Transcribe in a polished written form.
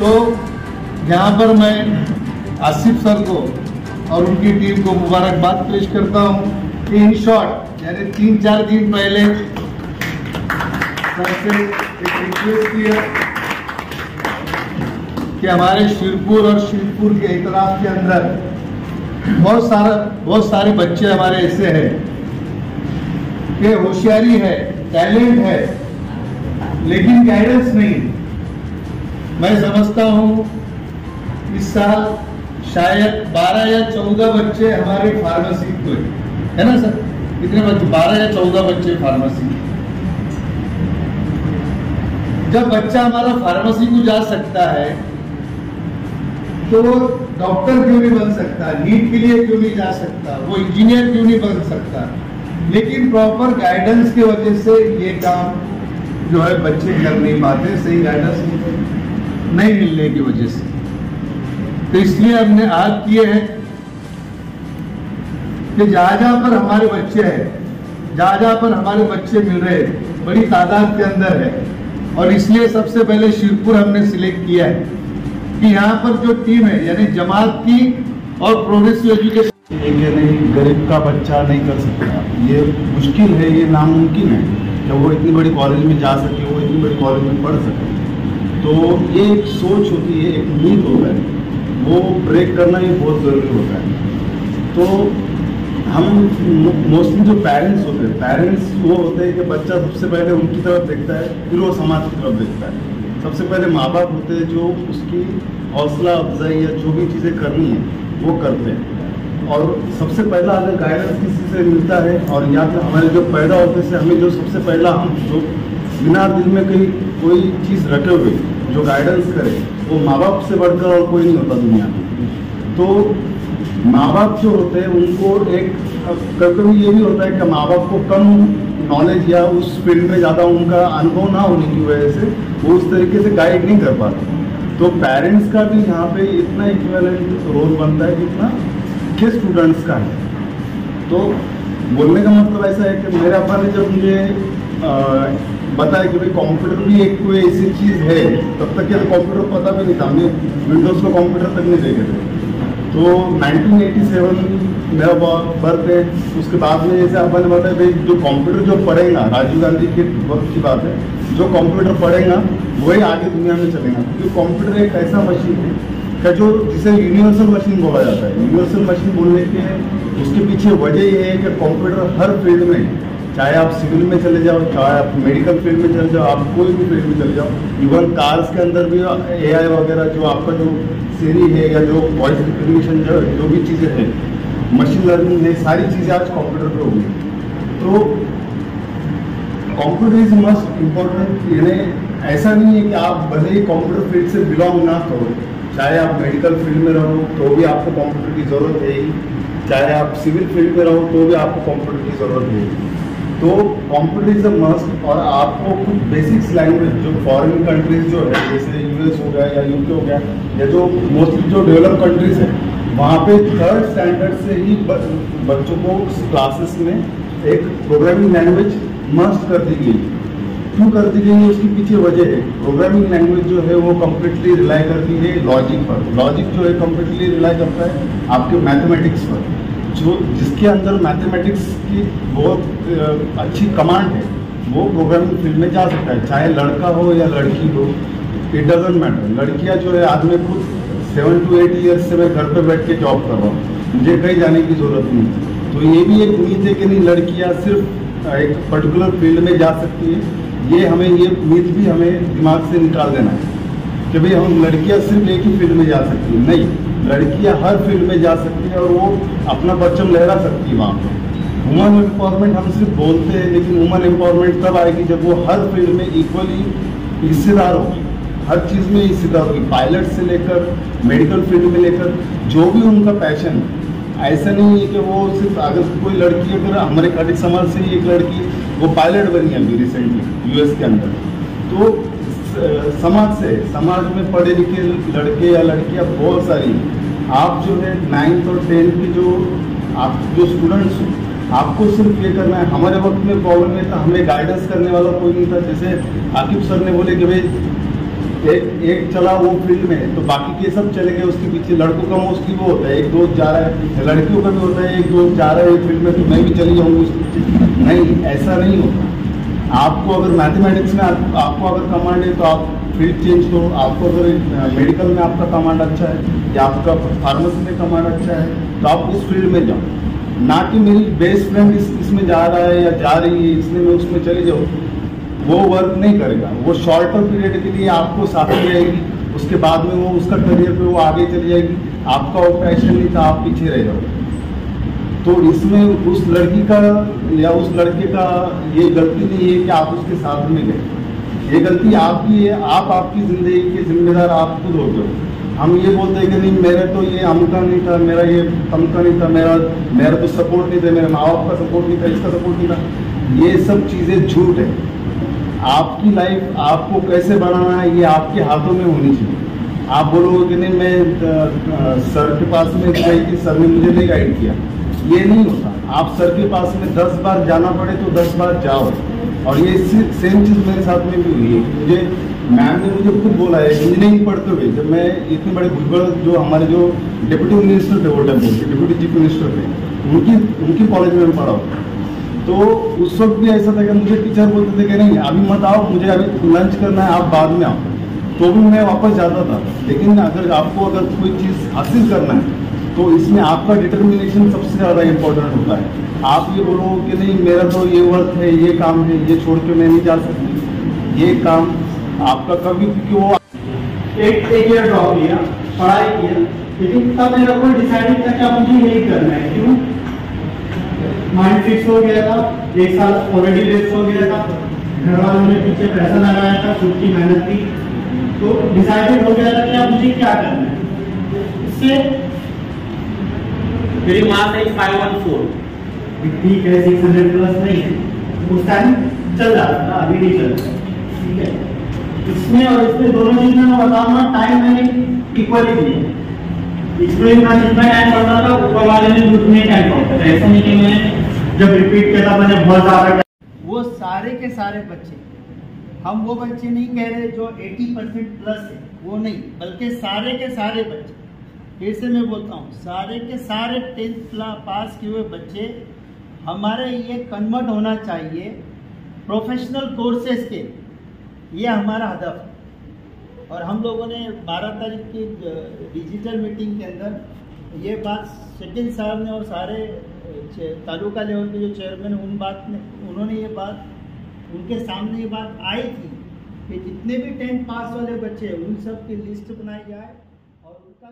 तो यहाँ पर मैं आसिफ सर को और उनकी टीम को मुबारकबाद पेश करता हूँ कि इन शॉर्ट यानी 3-4 दिन पहले सर से एक रिक्वेस्ट किया कि हमारे शिरपुर और शिवपुर के इतराफ के अंदर बहुत सारे बच्चे हमारे ऐसे हैं कि होशियारी है, टैलेंट है, लेकिन गाइडेंस नहीं। मैं समझता हूँ इस साल शायद 12 या 14 बच्चे हमारे फार्मेसी को है ना सर, कितने बच्चे? 12 या 14 बच्चे फार्मेसी। जब बच्चा हमारा फार्मेसी को जा सकता है तो वो डॉक्टर क्यों नहीं बन सकता, नीट के लिए क्यों नहीं जा सकता, वो इंजीनियर क्यों नहीं बन सकता? लेकिन प्रॉपर गाइडेंस की वजह से ये काम जो है बच्चे कर नहीं पाते, सही गाइडेंस नहीं मिलने की वजह से। तो इसलिए हमने आज किए हैं कि जहाँ पर हमारे बच्चे हैं, जहाँ पर हमारे बच्चे मिल रहे हैं, बड़ी तादाद के अंदर है, और इसलिए सबसे पहले शिवपुर हमने सिलेक्ट किया है कि यहाँ पर जो टीम है यानी जमात की और प्रोग्रेसिव एजुकेशन, ये नहीं गरीब का बच्चा नहीं कर सकता, ये मुश्किल है, ये नामुमकिन है कि वो इतनी बड़ी कॉलेज में जा सके, वो इतनी बड़ी कॉलेज में पढ़ सके। तो ये एक सोच होती है, एक उम्मीद होता है, वो ब्रेक करना ही बहुत ज़रूरी होता है। तो हम मोस्टली जो पेरेंट्स होते हैं, पेरेंट्स वो होते हैं कि बच्चा सबसे पहले उनकी तरफ देखता है, फिर वो समाज की तरफ देखता है। सबसे पहले माँ बाप होते हैं जो उसकी हौसला अफजाई या जो भी चीज़ें करनी है वो करते हैं। और सबसे पहला अगर गाइडेंस किसी से मिलता है, और या फिर हमारे जो पैदा होते से हमें जो सबसे पहला हम जो बिना दिल में कहीं कोई चीज़ रखे हुए जो गाइडेंस करे, वो माँ बाप से बढ़कर और कोई नहीं होता दुनिया में। तो माँ बाप जो होते हैं उनको एक कभी ये भी होता है कि माँ बाप को कम नॉलेज या उस फील्ड में ज़्यादा उनका अनुभव ना होने की वजह से वो उस तरीके से गाइड नहीं कर पाते। तो पेरेंट्स का भी यहाँ पे इतना इक्विवेलेंट रोल बनता है जितना कि स्टूडेंट्स का है। तो बोलने का मतलब ऐसा है कि मेरे अब्बा ने जब मुझे बताया कि भाई कंप्यूटर भी एक कोई ऐसी चीज़ है, तब तक ये कंप्यूटर पता भी नहीं था, हमने विंडोज़ को कंप्यूटर तक नहीं देखे थे। तो 1987 मेरा बर्थ है, उसके बाद में जैसे अब्बा ने बताया भाई जो कंप्यूटर जो पढ़ेगा, राजीव गांधी के वक्त की बात है, जो कंप्यूटर पढ़ेगा वही आगे दुनिया में चलेगा। क्योंकि कंप्यूटर एक ऐसा मशीन है कि जो जिसे यूनिवर्सल मशीन बोला जाता है। यूनिवर्सल मशीन बोलने के उसके पीछे वजह ये है कि कंप्यूटर हर फील्ड में, चाहे आप सिविल में चले जाओ, चाहे आप मेडिकल फील्ड में चले जाओ, आप कोई भी फील्ड में चले जाओ, इवन कार्स के अंदर भी AI वगैरह जो आपका जो सीरी है या जो वॉइस रिकग्निशन जो भी चीज़ें हैं, मशीन लर्निंग है, सारी चीज़ें आज कंप्यूटर पे होगी। तो कंप्यूटर इज मस्ट इम्पोर्टेंट। यानी ऐसा नहीं है कि आप भले ही कंप्यूटर फील्ड से बिलोंग ना करो, चाहे आप मेडिकल फील्ड में रहो तो भी आपको कंप्यूटर की ज़रूरत है ही, चाहे आप सिविल फील्ड में रहो तो भी आपको कंप्यूटर की ज़रूरत है। तो कंप्यूटर इज अ मस्ट। और आपको कुछ बेसिक्स लैंग्वेज जो फॉरेन कंट्रीज जो है, जैसे US हो गया या UK हो गया, या जो मोस्टली जो डेवलप कंट्रीज है, वहाँ पे 3rd स्टैंडर्ड से ही बच्चों को क्लासेस में एक प्रोग्रामिंग लैंग्वेज मस्ट कर दी गई। क्यों कर दी गई है, उसके पीछे वजह है। प्रोग्रामिंग लैंग्वेज जो है वो कम्प्लीटली रिलाई करती है लॉजिक पर। लॉजिक जो है कम्प्लीटली रिलाई करता है आपके मैथमेटिक्स पर। जो जिसके अंदर मैथमेटिक्स की बहुत अच्छी कमांड है वो प्रोग्रामिंग फील्ड में जा सकता है, चाहे लड़का हो या लड़की हो, इट डजंट मैटर। लड़कियां जो है आज मैं खुद 7 to 8 ईयर्स से मैं घर पे बैठ के जॉब कर रहा हूँ, मुझे कहीं जाने की ज़रूरत नहीं। तो ये भी एक उम्मीद है कि नहीं, लड़कियाँ सिर्फ एक पर्टिकुलर फील्ड में जा सकती है। ये उम्मीद भी हमें दिमाग से निकाल देना है कि भाई हम लड़कियाँ सिर्फ एक ही फील्ड में जा सकती है। नहीं, लड़कियाँ हर फील्ड में जा सकती है और वो अपना परचम लहरा सकती है वहाँ पर। वुमन एम्पावरमेंट हम सिर्फ बोलते हैं, लेकिन वुमन एम्पावरमेंट तब आएगी जब वो हर फील्ड में इक्वली हिस्सेदार होगी, हर चीज़ में हिस्सेदार होगी, पायलट से लेकर मेडिकल फील्ड में लेकर जो भी उनका पैशन है। ऐसा नहीं है कि वो सिर्फ अगर कोई लड़की, अगर हमारे खटिक समाज से ही एक लड़की वो पायलट बनी है अभी रिसेंटली US के अंदर, तो समाज में पढ़े लिखे लड़के या लड़कियां बहुत सारी हैं। आप जो है 9th और 10th की जो स्टूडेंट्स हो, आपको सिर्फ ये करना है। हमारे वक्त में प्रॉब्लम ये था, हमें गाइडेंस करने वाला कोई नहीं था। जैसे आकिब सर ने बोले कि भाई एक चला वो फील्ड में तो बाकी के सब चले गए उसके पीछे। लड़कों का मोस्टली वो होता है, एक दोस्त जा रहा है, लड़कियों का भी होता है एक दोस्त जा रहा है एक फील्ड में तो मैं भी चली जाऊंगी उसके पीछे। नहीं, ऐसा नहीं होता। आपको अगर मैथमेटिक्स में आपको अगर कमांड है तो आप फील्ड चेंज करो। आपको अगर मेडिकल में आपका कमांड अच्छा है या आपका फार्मेसी में कमांड अच्छा है तो आप उस फील्ड में जाओ, ना कि मेरी बेस्ट फ्रेंड इसमें जा रहा है या जा रही है इसलिए मैं उसमें चले जाऊँ। वो वर्क नहीं करेगा। वो शॉर्टर पीरियड के लिए आपको साथ में रहेगी, उसके बाद में वो उसका करियर पे वो आगे चली जाएगी। आपका वो पैशन नहीं था, आप पीछे रह जाओगे। तो इसमें उस लड़की का या उस लड़के का ये गलती नहीं है कि आप उसके साथ में गए, ये गलती आपकी है। आप आपकी ज़िंदगी के जिम्मेदार आप खुद होते हो। हम ये बोलते हैं कि नहीं मेरे तो ये अमका नहीं था, मेरा ये तमका नहीं था, मेरा तो सपोर्ट नहीं था, मेरे माँ बाप का सपोर्ट नहीं था, इसका सपोर्ट नहीं था। ये सब चीज़ें झूठ है। आपकी लाइफ आपको कैसे बनाना है ये आपके हाथों में होनी चाहिए। आप बोलोगे कि नहीं मैं सर के पास में गई कि सर ने मुझे नहीं गाइड किया, ये नहीं होता। आप सर के पास में 10 बार जाना पड़े तो 10 बार जाओ। और ये सेम चीज़ मेरे साथ में भी हुई है। मुझे मैम ने मुझे खुद बोला है इंजीनियरिंग पढ़ते हुए, जब मैं इतने बड़े भुजबड़ जो हमारे जो डिप्टी मिनिस्टर थे वो टाइम डिप्टी चीफ मिनिस्टर थे उनकी कॉलेज में पढ़ा हूँ। तो उस वक्त भी ऐसा था कि मुझे टीचर बोलते थे कि नहीं अभी मत आओ, मुझे अभी लंच करना है, आप बाद में आओ। तो भी मैं वापस जाता था। लेकिन अगर कोई चीज़ हासिल करना है तो इसमें आपका डिटर्मिनेशन सबसे ज़्यादा इम्पोर्टेंट होता है। आप ये बोलो कि नहीं मेरा तो ये वर्क है, ये काम है, ये छोड़ के मैं नहीं जा सकती, ये काम आपका कभी, क्योंकि वो एक ईयर ड्रॉप किया, पढ़ाई किया, लेकिन तब मेरा कोई डिसाइड था कि अब मुझे यही करना है। क्यों? माइंड फिक्स हो गया था, 1 साल ऑलरेडी वेस्ट हो गया था, घर वालों ने पीछे पैसा लगाया था, खुद की मेहनत की, तो डिसाइडेड हो गया था कि अब मुझे क्या करना है। इससे मेरी मार्क्स है 514, ठीक है 600 प्लस नहीं है, उस टाइम चल रहा था, अभी नहीं चल रहा। ठीक है, इसमें और इसमें दोनों चीज में मैं बताऊंगा टाइम मैंने इक्वली दिया। इसमें मैं जितना टाइम पढ़ता था ऊपर वाले ने उतने टाइम पढ़ता था। ऐसा नहीं कि मैं जब रिपीट किया था मैंने बहुत ज्यादा। वो सारे के सारे बच्चे, हम वो बच्चे नहीं कह रहे जो 80% प्लस है, वो नहीं, बल्कि सारे के सारे बच्चे, फिर से मैं बोलता हूँ, सारे के सारे 10th पास किए हुए बच्चे हमारे ये कन्वर्ट होना चाहिए प्रोफेशनल कोर्सेज के। ये हमारा हदफ है। और हम लोगों ने 12 तारीख की डिजिटल मीटिंग के अंदर ये बात शकील साहब ने और सारे तालुका लेवल के जो चेयरमैन उन्होंने ये बात उनके सामने ये बात आई थी कि जितने भी 10th पास वाले बच्चे हैं उन सब की लिस्ट बनाई जाए और उनका